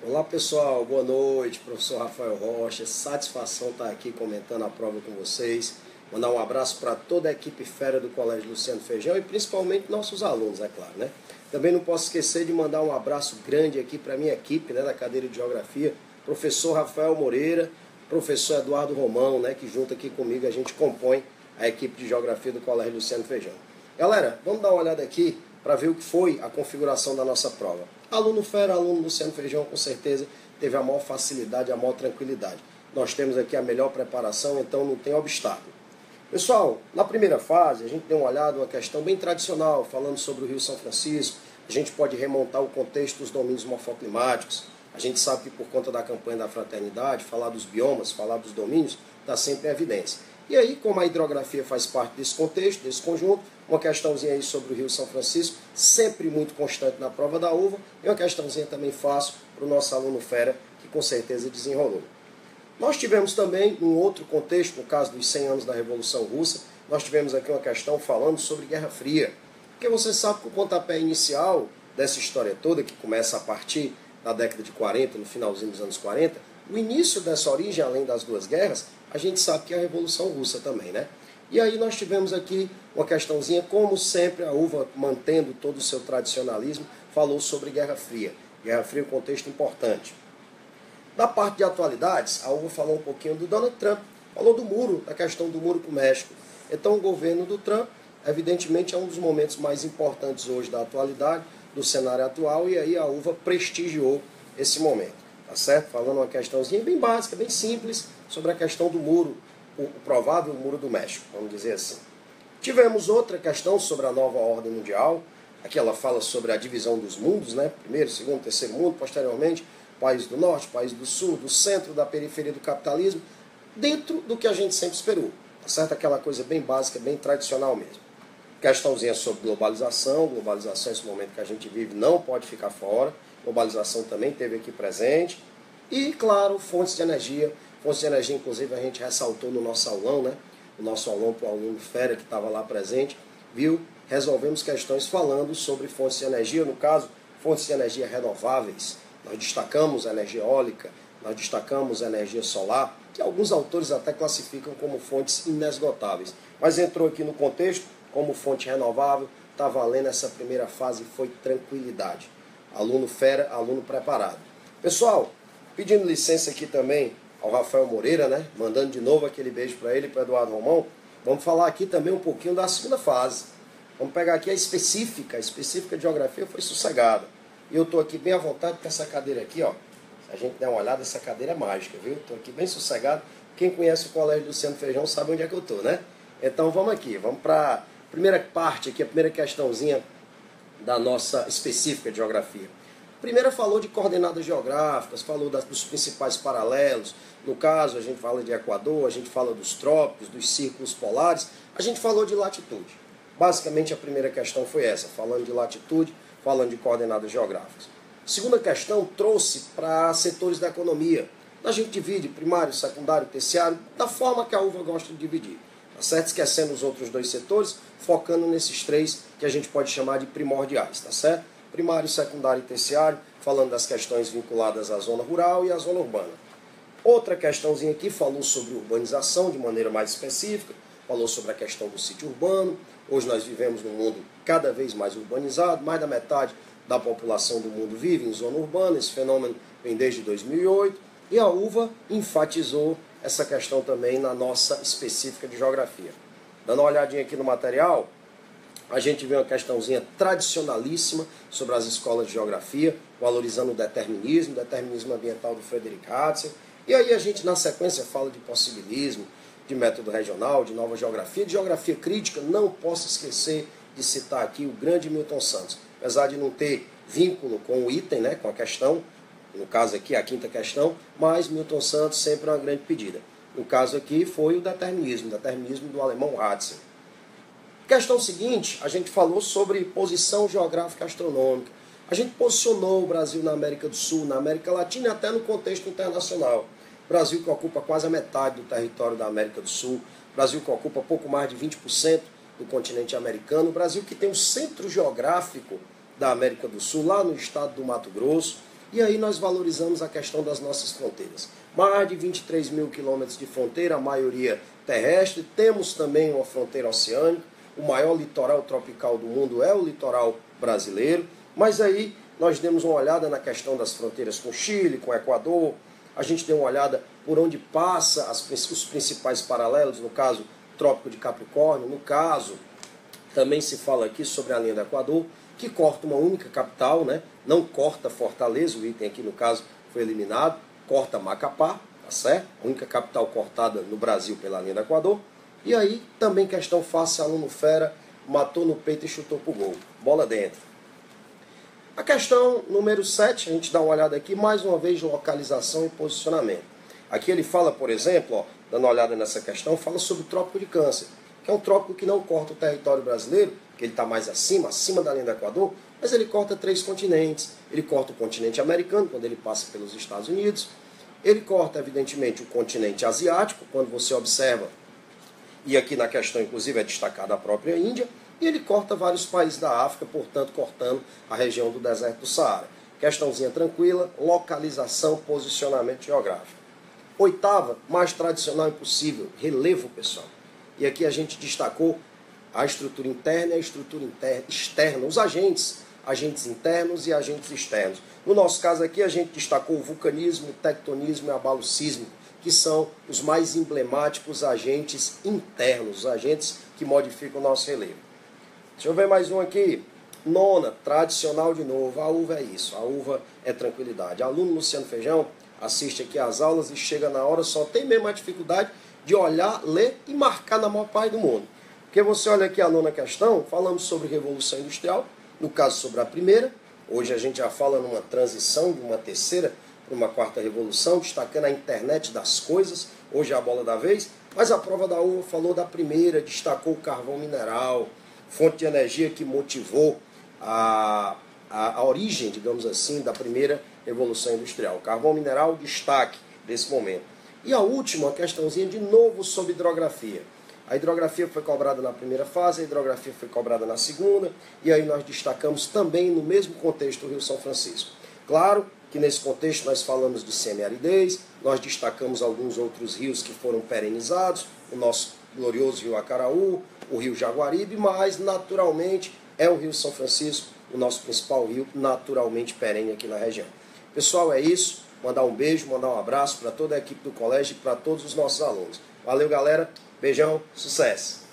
Olá pessoal, boa noite, professor Rafael Rocha, satisfação estar aqui comentando a prova com vocês, mandar um abraço para toda a equipe fera do Colégio Luciano Feijão e principalmente nossos alunos, é claro, né? Também não posso esquecer de mandar um abraço grande aqui para a minha equipe, né, da cadeira de Geografia, professor Rafael Moreira, professor Eduardo Romão, né, que junto aqui comigo a gente compõe a equipe de Geografia do Colégio Luciano Feijão. Galera, vamos dar uma olhada aqui para ver o que foi a configuração da nossa prova. Aluno fera, aluno Luciano Feijão, com certeza teve a maior facilidade, a maior tranquilidade. Nós temos aqui a melhor preparação, então não tem obstáculo. Pessoal, na primeira fase, a gente deu uma olhada, uma questão bem tradicional, falando sobre o Rio São Francisco. A gente pode remontar o contexto dos domínios morfoclimáticos. A gente sabe que por conta da campanha da fraternidade, falar dos biomas, falar dos domínios, está sempre em evidência. E aí, como a hidrografia faz parte desse contexto, desse conjunto, uma questãozinha aí sobre o Rio São Francisco, sempre muito constante na prova da uva, e uma questãozinha também fácil para o nosso aluno fera, que com certeza desenrolou. Nós tivemos também, um outro contexto, no caso dos 100 anos da Revolução Russa, nós tivemos aqui uma questão falando sobre Guerra Fria. Porque você sabe que o pontapé inicial dessa história toda, que começa a partir da década de 40, no finalzinho dos anos 40, o início dessa origem, além das duas guerras, a gente sabe que é a Revolução Russa também, né? E aí nós tivemos aqui uma questãozinha, como sempre, a uva, mantendo todo o seu tradicionalismo, falou sobre Guerra Fria. Guerra Fria é um contexto importante. Da parte de atualidades, a uva falou um pouquinho do Donald Trump, falou do muro, da questão do muro com o México. Então o governo do Trump, evidentemente, é um dos momentos mais importantes hoje da atualidade, do cenário atual, e aí a uva prestigiou esse momento, tá certo? Falando uma questãozinha bem básica, bem simples, sobre a questão do muro, o provável muro do México, vamos dizer assim. Tivemos outra questão sobre a nova ordem mundial, aqui ela fala sobre a divisão dos mundos, né? Primeiro, segundo, terceiro mundo, posteriormente, país do norte, país do sul, do centro, da periferia do capitalismo, dentro do que a gente sempre esperou, tá certo? Aquela coisa bem básica, bem tradicional mesmo. Questãozinha sobre globalização, esse momento que a gente vive não pode ficar fora, globalização também teve aqui presente, e claro, fontes de energia, inclusive, a gente ressaltou no nosso aulão, né? O nosso aulão para o aluno fera que estava lá presente, viu? Resolvemos questões falando sobre fontes de energia, no caso, fontes de energia renováveis. Nós destacamos a energia eólica, nós destacamos a energia solar, que alguns autores até classificam como fontes inesgotáveis. Mas entrou aqui no contexto como fonte renovável, está valendo essa primeira fase, foi tranquilidade. Aluno fera, aluno preparado. Pessoal, pedindo licença aqui também ao Rafael Moreira, né? Mandando de novo aquele beijo para ele e para Eduardo Romão. Vamos falar aqui também um pouquinho da segunda fase. Vamos pegar aqui a específica de geografia foi sossegada. E eu estou aqui bem à vontade com essa cadeira aqui, ó. Se a gente der uma olhada, essa cadeira é mágica, viu? Estou aqui bem sossegado. Quem conhece o Colégio Luciano Feijão sabe onde é que eu estou, né? Então vamos aqui, vamos para a primeira parte aqui, a primeira questãozinha da nossa específica de geografia. A primeira falou de coordenadas geográficas, falou dos principais paralelos. No caso, a gente fala de Equador, a gente fala dos trópicos, dos círculos polares, a gente falou de latitude. Basicamente, a primeira questão foi essa, falando de latitude, falando de coordenadas geográficas. A segunda questão trouxe para setores da economia. A gente divide primário, secundário, terciário, da forma que a uva gosta de dividir. Tá certo? Esquecendo os outros dois setores, focando nesses três que a gente pode chamar de primordiais, tá certo? Primário, secundário e terciário, falando das questões vinculadas à zona rural e à zona urbana. Outra questãozinha aqui falou sobre urbanização de maneira mais específica, falou sobre a questão do sítio urbano. Hoje nós vivemos num mundo cada vez mais urbanizado, mais da metade da população do mundo vive em zona urbana, esse fenômeno vem desde 2008, e a uva enfatizou essa questão também na nossa específica de geografia. Dando uma olhadinha aqui no material, a gente vê uma questãozinha tradicionalíssima sobre as escolas de geografia, valorizando o determinismo ambiental do Frederick Hatzel, e aí a gente na sequência fala de possibilismo, de método regional, de nova geografia, de geografia crítica. Não posso esquecer de citar aqui o grande Milton Santos, apesar de não ter vínculo com o item, né, com a questão, no caso aqui a quinta questão, mas Milton Santos sempre é uma grande pedida. No caso aqui foi o determinismo do alemão Hatzel. Questão seguinte, a gente falou sobre posição geográfica astronômica. A gente posicionou o Brasil na América do Sul, na América Latina e até no contexto internacional. Brasil que ocupa quase a metade do território da América do Sul, Brasil que ocupa pouco mais de 20% do continente americano, o Brasil que tem o centro geográfico da América do Sul, lá no estado do Mato Grosso, E aí nós valorizamos a questão das nossas fronteiras. Mais de 23 mil quilômetros de fronteira, a maioria terrestre. Temos também uma fronteira oceânica. O maior litoral tropical do mundo é o litoral brasileiro. Mas aí nós demos uma olhada na questão das fronteiras com Chile, com Equador. A gente deu uma olhada por onde passa os principais paralelos, no caso, Trópico de Capricórnio. No caso, também se fala aqui sobre a linha do Equador, que corta uma única capital, né? Não corta Fortaleza, o item aqui no caso foi eliminado, corta Macapá, tá certo? A única capital cortada no Brasil pela linha do Equador. E aí, também questão fácil, aluno fera, matou no peito e chutou pro gol. Bola dentro. A questão número 7, a gente dá uma olhada aqui, mais uma vez, localização e posicionamento. Aqui ele fala, por exemplo, ó, dando uma olhada nessa questão, fala sobre o Trópico de Câncer, que é um trópico que não corta o território brasileiro, que ele está mais acima da linha do Equador, mas ele corta 3 continentes. Ele corta o continente americano, quando ele passa pelos Estados Unidos. Ele corta, evidentemente, o continente asiático, quando você observa, e aqui na questão, inclusive, é destacada a própria Índia, e ele corta vários países da África, portanto, cortando a região do deserto do Saara. Questãozinha tranquila, localização, posicionamento geográfico. 8ª, mais tradicional impossível, relevo, pessoal. E aqui a gente destacou a estrutura interna e a estrutura externa, os agentes internos e agentes externos. No nosso caso aqui, a gente destacou o vulcanismo, o tectonismo e o abalo sísmico, que são os mais emblemáticos agentes internos, os agentes que modificam o nosso relevo. Deixa eu ver mais um aqui. 9ª, tradicional de novo, a uva é isso, a uva é tranquilidade. Aluno Luciano Feijão assiste aqui às aulas e chega na hora, só tem mesmo a dificuldade de olhar, ler e marcar na maior parte do mundo. Porque você olha aqui a 9ª questão, falamos sobre Revolução Industrial, no caso sobre a primeira, hoje a gente já fala numa transição de uma terceira para uma 4ª revolução, destacando a internet das coisas, hoje é a bola da vez, mas a prova da uva falou da primeira, destacou o carvão mineral, fonte de energia que motivou a origem, digamos assim, da primeira revolução industrial. O carvão mineral, destaque desse momento. E a última questãozinha de novo sobre hidrografia. A hidrografia foi cobrada na primeira fase, a hidrografia foi cobrada na segunda, e aí nós destacamos também no mesmo contexto o Rio São Francisco. Claro que nesse contexto nós falamos de semiaridez, nós destacamos alguns outros rios que foram perenizados, o nosso glorioso Rio Acaraú, o Rio Jaguaribe, mas naturalmente é o Rio São Francisco, o nosso principal rio, naturalmente perene aqui na região. Pessoal, é isso. Mandar um beijo, mandar um abraço para toda a equipe do colégio e para todos os nossos alunos. Valeu, galera. Beijão, sucesso!